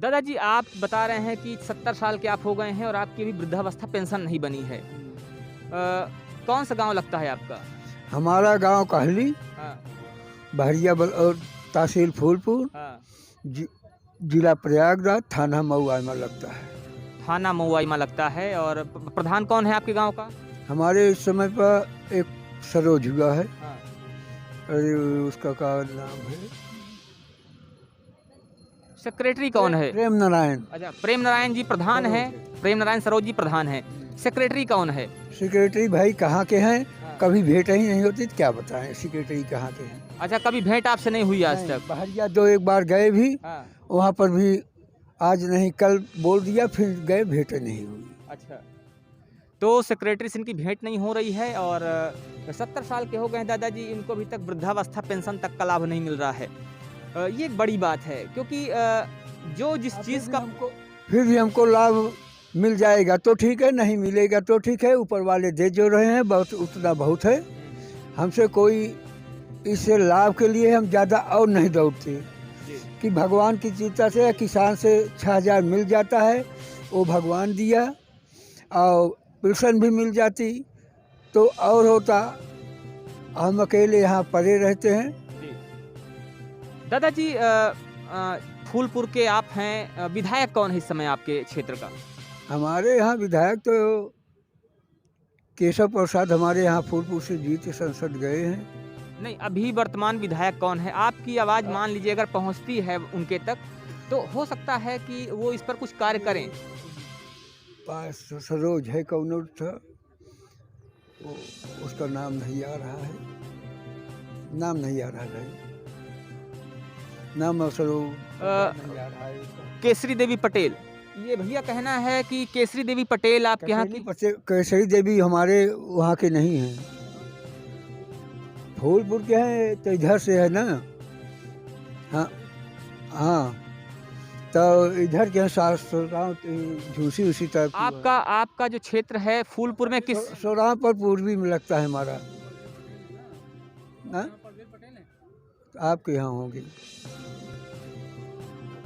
दादाजी आप बता रहे हैं कि 70 साल के आप हो गए हैं और आपकी अभी वृद्धावस्था पेंशन नहीं बनी है। कौन सा गांव लगता है आपका? हमारा गांव कहली, हाँ, बहरिया और तहसील फूलपुर, हाँ। जिला प्रयागराज, थाना मऊआ में लगता है। थाना मऊआइमा लगता है। और प्रधान कौन है आपके गांव का? हमारे इस समय पर एक सरोज हुआ है। हाँ। अरे उसका क्या नाम है? सेक्रेटरी कौन है? प्रेम नारायण। अच्छा, प्रेम नारायण जी प्रधान है। प्रेम नारायण सरोज जी प्रधान है। सेक्रेटरी कौन है? सेक्रेटरी भाई कहाँ के हैं? हाँ। कभी भेंट ही नहीं होती तो क्या बताएं सेक्रेटरी कहाँ के हैं। अच्छा, कभी भेंट आपसे नहीं हुई आज तक? बहरिया दो एक बार गए भी, हाँ। वहाँ पर भी आज नहीं कल बोल दिया, फिर गए, भेंट नहीं हुई। अच्छा, तो सेक्रेटरी से इनकी भेंट नहीं हो रही है और 70 साल के हो गए हैं दादाजी, इनको अभी तक वृद्धावस्था पेंशन तक का लाभ नहीं मिल रहा है। ये एक बड़ी बात है क्योंकि जो जिस चीज़ का फिर भी हमको लाभ मिल जाएगा तो ठीक है, नहीं मिलेगा तो ठीक है। ऊपर वाले दे जो रहे हैं बहुत, उतना बहुत है। हमसे कोई इससे लाभ के लिए हम ज़्यादा और नहीं दौड़ते कि भगवान की चिंता से किसान से 6000 मिल जाता है, वो भगवान दिया, और पेंशन भी मिल जाती तो और होता। हम अकेले यहाँ पड़े रहते हैं। दादाजी फूलपुर के आप हैं, विधायक कौन है इस समय आपके क्षेत्र का? हमारे यहाँ विधायक तो केशव प्रसाद हमारे यहाँ फूलपुर से जीत के संसद गए हैं। नहीं, अभी वर्तमान विधायक कौन है? आपकी आवाज़ मान लीजिए अगर पहुंचती है उनके तक तो हो सकता है कि वो इस पर कुछ कार्य करें। पास सरोज है, कौन था वो, उसका नाम नहीं आ रहा है, नाम नहीं आ रहा है, नाम सरोज नहीं आ रहा है उसका। केसरी देवी पटेल, ये भैया कहना है कि केसरी देवी पटेल आपके यहाँ की? केसरी देवी हमारे वहाँ के नहीं हैं, फूलपुर के हैं, तो इधर से है ना। हाँ हाँ, तो इधर के झूसी उसी तरफ। आपका जो क्षेत्र है फूलपुर में किस? सोराम पर पूर्वी में लगता है हमारा। आपके यहाँ होंगे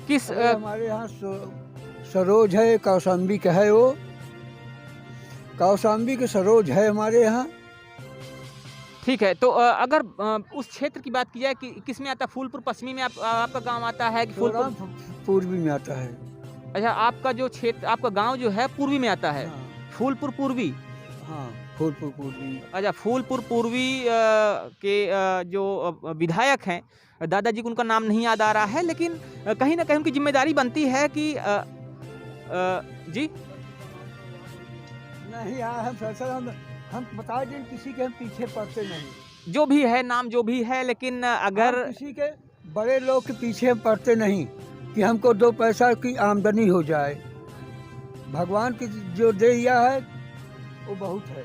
किस? हमारे यहाँ सरोज है, कौशाम्बी का है, वो कौशाम्बी के सरोज है हमारे यहाँ। ठीक है, तो अगर उस क्षेत्र की बात की जाए कि किस में आता है? फूलपुर पश्चिमी में आपका गांव आता है कि फूलपुर पूर्वी में आता है? अच्छा, आपका जो क्षेत्र, आपका गांव जो है पूर्वी में आता है। हाँ। फूलपुर पूर्वी। हाँ, फूलपुर पूर्वी। अच्छा, फूलपुर पूर्वी के जो विधायक हैं दादाजी को उनका नाम नहीं याद आ रहा है, लेकिन कहीं ना कहीं उनकी जिम्मेदारी बनती है कि जी नहीं हम बता दें, किसी के हम पीछे पड़ते नहीं। जो भी है नाम जो भी है, लेकिन अगर किसी के बड़े लोग के पीछे हम पड़ते नहीं कि हमको 2 पैसा की आमदनी हो जाए। भगवान की जो दे दिया है वो बहुत है।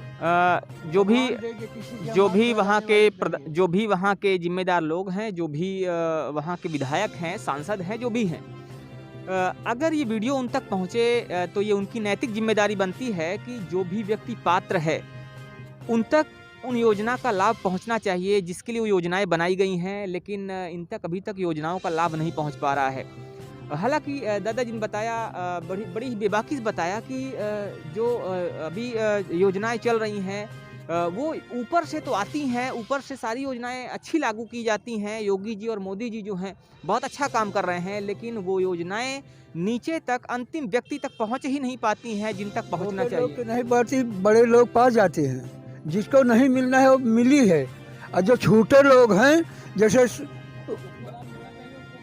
जो भी वहाँ के जिम्मेदार लोग हैं, जो भी वहाँ के विधायक हैं, सांसद हैं, जो भी हैं, अगर ये वीडियो उन तक पहुँचे तो ये उनकी नैतिक जिम्मेदारी बनती है कि जो भी व्यक्ति पात्र है उन तक उन योजना का लाभ पहुंचना चाहिए जिसके लिए वो योजनाएं बनाई गई हैं, लेकिन इन तक अभी तक योजनाओं का लाभ नहीं पहुंच पा रहा है। हालांकि दादाजी ने बताया, बड़ी ही बेबाकी से बताया कि जो अभी योजनाएं चल रही हैं वो ऊपर से तो आती हैं, ऊपर से सारी योजनाएं अच्छी लागू की जाती हैं। योगी जी और मोदी जी जो हैं बहुत अच्छा काम कर रहे हैं, लेकिन वो योजनाएं नीचे तक, अंतिम व्यक्ति तक पहुंच ही नहीं पाती हैं जिन तक पहुंचना चाहिए। नहीं पाती, बड़े लोग पास जाते हैं, जिसको नहीं मिलना है वो मिली है, और जो छोटे लोग हैं जैसे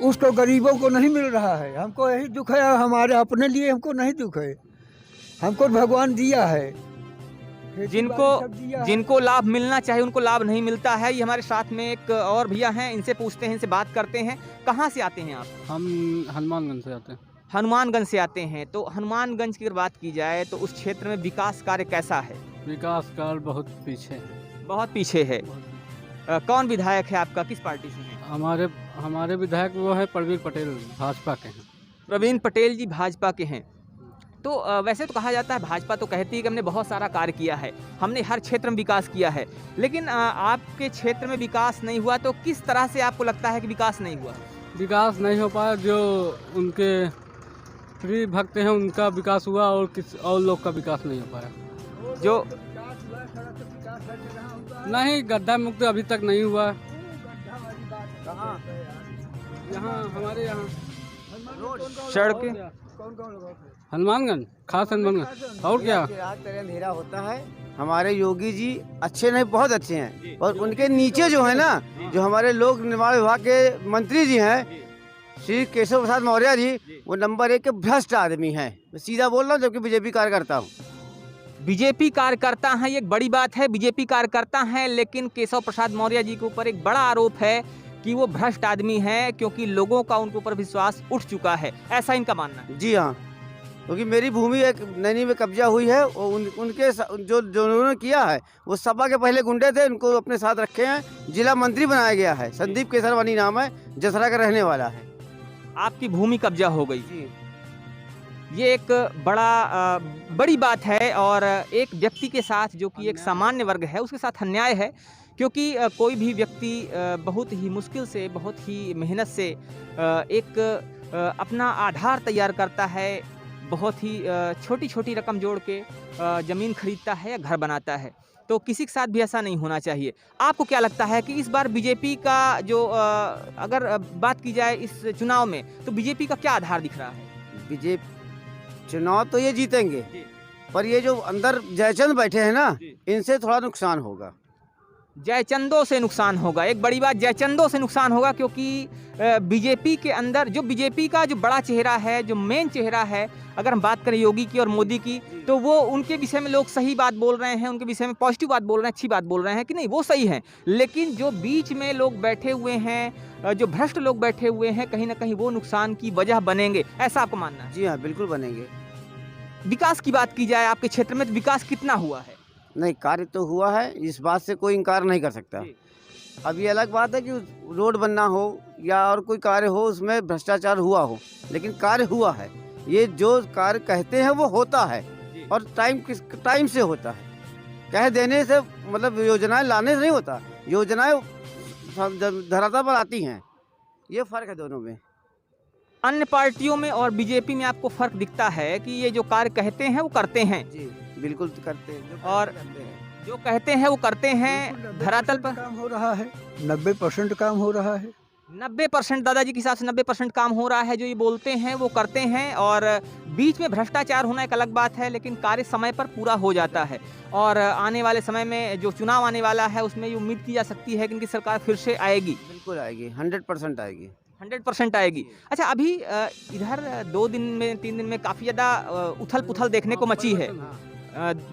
उसको, गरीबों को नहीं मिल रहा है। हमको यही दुख है, हमारे अपने लिए हमको नहीं दुख है, हमको भगवान दिया है। जिनको लाभ मिलना चाहिए उनको लाभ नहीं मिलता है। ये हमारे साथ में एक और भैया हैं, इनसे पूछते हैं, इनसे बात करते हैं। कहाँ से आते हैं आप? हम हनुमानगंज से आते हैं। हनुमानगंज से आते हैं, तो हनुमानगंज की अगर बात की जाए तो उस क्षेत्र में विकास कार्य कैसा है? विकास कार्य बहुत पीछे है। बहुत पीछे है। कौन विधायक है आपका, किस पार्टी से हैं? हमारे विधायक वो है प्रवीण पटेल, भाजपा के हैं। प्रवीण पटेल जी भाजपा के हैं। तो वैसे तो कहा जाता है, भाजपा तो कहती है कि हमने बहुत सारा कार्य किया है, हमने हर क्षेत्र में विकास किया है, लेकिन आपके क्षेत्र में विकास नहीं हुआ। तो किस तरह से आपको लगता है कि विकास नहीं हुआ? विकास नहीं हो पाया, जो उनके मंत्री भक्त हैं उनका विकास हुआ और किस और लोग का विकास नहीं हो पाया। जो नहीं, गड्ढा मुक्त अभी तक नहीं हुआ। कहाँ यहाँ हमारे यहाँ सड़क हनुमानगंज, खास हनुमानगंज। और क्या तरह अंधेरा होता है। हमारे योगी जी अच्छे नहीं, बहुत अच्छे हैं, और उनके नीचे जो है ना, जो हमारे लोक निर्माण विभाग के मंत्री जी हैं, श्री केशव प्रसाद मौर्य जी, वो नंबर 1 के भ्रष्ट आदमी हैं। मैं सीधा बोल रहा हूँ, जबकि बीजेपी कार्यकर्ता हूँ। बीजेपी कार्यकर्ता हैं, ये एक बड़ी बात है। बीजेपी कार्यकर्ता हैं, लेकिन केशव प्रसाद मौर्य जी के ऊपर एक बड़ा आरोप है कि वो भ्रष्ट आदमी हैं, क्योंकि लोगों का उनके ऊपर विश्वास उठ चुका है, ऐसा इनका मानना है। जी हाँ, क्योंकि मेरी भूमि एक नैनी में कब्जा हुई है, और उनके जो जो उन्होंने किया है, वो सपा के पहले गुंडे थे, उनको अपने साथ रखे हैं। जिला मंत्री बनाया गया है, संदीप केसरवानी नाम है, जसरा का रहने वाला है। आपकी भूमि कब्जा हो गई, जी ये एक बड़ी बात है, और एक व्यक्ति के साथ, जो कि एक सामान्य वर्ग है, उसके साथ अन्याय है। क्योंकि कोई भी व्यक्ति बहुत ही मुश्किल से, बहुत ही मेहनत से अपना आधार तैयार करता है, बहुत ही छोटी छोटी रकम जोड़ के ज़मीन खरीदता है या घर बनाता है। तो किसी के साथ भी ऐसा नहीं होना चाहिए। आपको क्या लगता है कि इस बार बीजेपी का जो अगर बात की जाए इस चुनाव में, तो बीजेपी का क्या आधार दिख रहा है? बीजेपी चुनाव तो ये जीतेंगे, पर ये जो अंदर जयचंद बैठे हैं ना, इनसे थोड़ा नुकसान होगा। जयचंदों से नुकसान होगा, एक बड़ी बात, जयचंदों से नुकसान होगा, क्योंकि बीजेपी के अंदर जो बीजेपी का जो बड़ा चेहरा है, जो मेन चेहरा है, अगर हम बात करें योगी की और मोदी की, तो वो उनके विषय में लोग सही बात बोल रहे हैं, उनके विषय में पॉजिटिव बात बोल रहे हैं, अच्छी बात बोल रहे हैं कि नहीं, वो सही है। लेकिन जो बीच में लोग बैठे हुए हैं, जो भ्रष्ट लोग बैठे हुए हैं, कहीं ना कहीं वो नुकसान की वजह बनेंगे, ऐसा आपको मानना है? जी हाँ, बिल्कुल बनेंगे। विकास की बात की जाए आपके क्षेत्र में, तो विकास कितना हुआ है? नहीं, कार्य तो हुआ है, इस बात से कोई इनकार नहीं कर सकता। अब ये अलग बात है कि रोड बनना हो या और कोई कार्य हो, उसमें भ्रष्टाचार हुआ हो, लेकिन कार्य हुआ है। ये जो कार्य कहते हैं वो होता है, और टाइम से होता है। कह देने से मतलब योजनाएं लाने से नहीं होता, योजनाएं धरातल पर आती हैं। ये फर्क है दोनों में। अन्य पार्टियों में और बीजेपी में आपको फर्क दिखता है कि ये जो कार्य कहते हैं वो करते हैं? जी बिल्कुल करते हैं, और जो कहते हैं वो करते हैं, धरातल पर काम हो रहा है, 90% काम हो रहा है। 90% दादाजी के हिसाब से 90% काम हो रहा है। जो ये बोलते हैं वो करते हैं, और बीच में भ्रष्टाचार होना एक अलग बात है, लेकिन कार्य समय पर पूरा हो जाता है। और आने वाले समय में जो चुनाव आने वाला है, उसमें ये उम्मीद की जा सकती है कि इनकी सरकार फिर से आएगी। बिल्कुल आएगी, 100% आएगी। 100% आएगी। अच्छा, अभी इधर 2 दिन में, 3 दिन में काफ़ी ज़्यादा उथल पुथल देखने को मची है,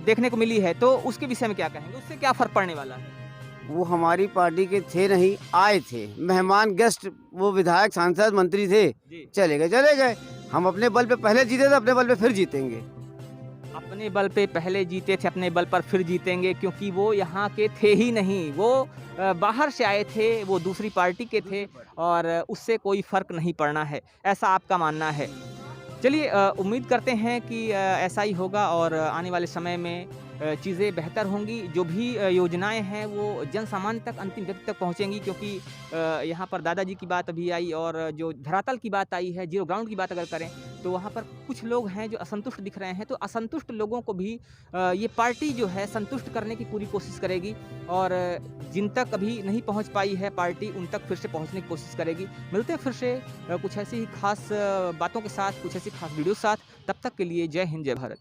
देखने को मिली है, तो उसके विषय में क्या कहेंगे? उससे क्या फर्क पड़ने वाला है? वो हमारी पार्टी के थे नहीं, आए थे मेहमान, गेस्ट, वो विधायक, सांसद, मंत्री थे, चले गए। हम अपने बल पे पहले जीते थे, अपने बल पे फिर जीतेंगे। अपने बल पे पहले जीते थे, अपने बल पर फिर जीतेंगे, क्योंकि वो यहाँ के थे ही नहीं, वो बाहर से आए थे, वो दूसरी पार्टी के थे, और उससे कोई फ़र्क नहीं पड़ना है, ऐसा आपका मानना है। चलिए, उम्मीद करते हैं कि ऐसा ही होगा, और आने वाले समय में चीज़ें बेहतर होंगी। जो भी योजनाएं हैं वो जन सामान्य तक, अंतिम व्यक्ति तक पहुंचेंगी, क्योंकि यहाँ पर दादाजी की बात अभी आई, और जो धरातल की बात आई है, जीरो ग्राउंड की बात अगर करें, तो वहाँ पर कुछ लोग हैं जो असंतुष्ट दिख रहे हैं। तो असंतुष्ट लोगों को भी ये पार्टी जो है संतुष्ट करने की पूरी कोशिश करेगी, और जिन तक अभी नहीं पहुँच पाई है पार्टी, उन तक फिर से पहुँचने की कोशिश करेगी। मिलते हैं फिर से कुछ ऐसी ही खास बातों के साथ, कुछ ऐसी खास वीडियो के साथ। तब तक के लिए जय हिंद, जय भारत।